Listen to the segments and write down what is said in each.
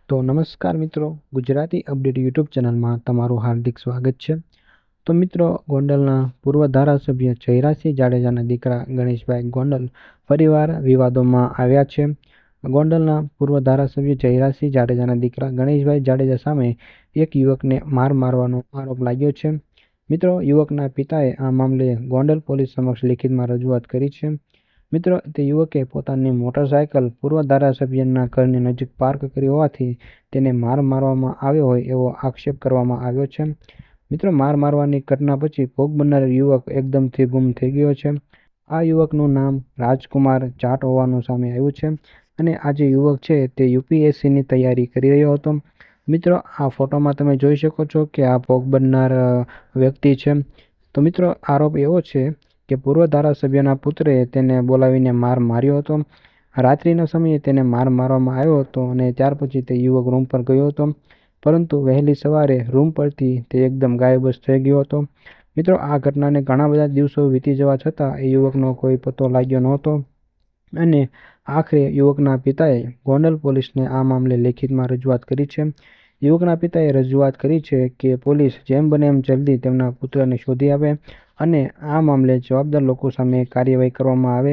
તો નમસ્કાર મિત્રો, ગુજરાતી અપડેટ યુટ્યુબ ચેનલમાં તમારું હાર્દિક સ્વાગત છે। તો મિત્રો, ગોંડલના પૂર્વ ધારાસભ્ય જયરાજસિંહ જાડેજાના દીકરા ગણેશભાઈ ગોંડલ ફરીવાર વિવાદોમાં આવ્યા છે। ગોંડલના પૂર્વ ધારાસભ્ય જયરાજસિંહ જાડેજાના દીકરા ગણેશભાઈ જાડેજા સામે એક યુવકને મારવાનો આરોપ લાગ્યો છે। મિત્રો, યુવકના પિતાએ આ મામલે ગોંડલ પોલીસ સમક્ષ લિખિતમાં રજૂઆત કરી છે। મિત્રો, તે યુવકે પોતાની મોટરસાયકલ પૂર્વ ધારાસભ્યના ઘરની નજીક પાર્ક કરી હોવાથી તેને મારવામાં આવ્યો હોય એવો આક્ષેપ કરવામાં આવ્યો છે। મિત્રો, મારવાની ઘટના પછી ભોગ બનનાર યુવક એકદમથી ગુમ થઈ ગયો છે। આ યુવકનું નામ રાજકુમાર જાટ હોવાનું સામે આવ્યું છે અને આ જે યુવક છે તે યુપીએસસીની તૈયારી કરી રહ્યો હતો। મિત્રો, આ ફોટોમાં તમે જોઈ શકો છો કે આ ભોગ બનનાર વ્યક્તિ છે। તો મિત્રો, આરોપ એવો છે કે પૂર્વ ધારાસભ્યના પુત્રે તેને બોલાવીને માર્યો હતો। રાત્રિના સમયે તેને મારવામાં આવ્યો હતો અને ત્યાર પછી તે યુવક રૂમ પર ગયો હતો, પરંતુ વહેલી સવારે રૂમ પરથી તે એકદમ ગાયબ જ થઈ ગયો હતો। મિત્રો, આ ઘટનાને ઘણા બધા દિવસો વીતી જવા છતાં એ યુવકનો કોઈ પત્તો લાગ્યો નહોતો અને આખરે યુવકના પિતાએ ગોંડલ પોલીસને આ મામલે લેખિતમાં રજૂઆત કરી છે। યુવકના પિતાએ રજૂઆત કરી છે કે પોલીસ જેમ બને એમ જલ્દી તેમના પુત્રને શોધી આપે અને આ મામલે જવાબદાર લોકો સામે કાર્યવાહી કરવામાં આવે।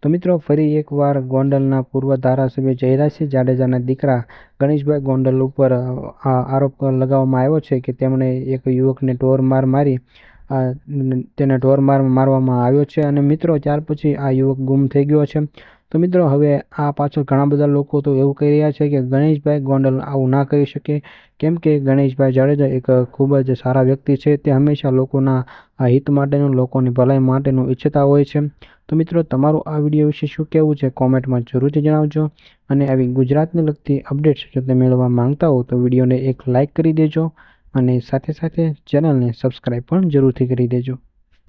તો મિત્રો, ફરી એકવાર ગોંડલના પૂર્વ ધારાસભ્ય જયરાજસિંહ જાડેજાના દીકરા ગણેશભાઈ ગોંડલ ઉપર આરોપ લગાવવામાં આવ્યો છે કે તેમણે એક યુવકને મારવામાં આવ્યો છે અને મિત્રો ત્યાર પછી આ યુવક ગુમ થઈ ગયો છે। તો મિત્રો, હવે આ પાછળ ઘણા બધા લોકો તો એવું કહી રહ્યા છે કે ગણેશભાઈ ગોંડલ આવું ના કરી શકે, કેમ કે ગણેશભાઈ જાડેજા એક ખૂબ જ સારા વ્યક્તિ છે। તે હંમેશા લોકોના હિત માટેનું, લોકોની ભલાઈ માટેનું ઈચ્છતા હોય છે। તો મિત્રો, તમારું આ વિડીયો વિશે શું કહેવું છે કોમેન્ટમાં જરૂરથી જણાવજો અને આવી ગુજરાતને લગતી અપડેટ્સ જો તમે મેળવવા માંગતા હો તો વિડીયોને એક લાઇક કરી દેજો અને સાથે સાથે ચેનલને સબસ્ક્રાઈબ પણ જરૂરથી કરી દેજો।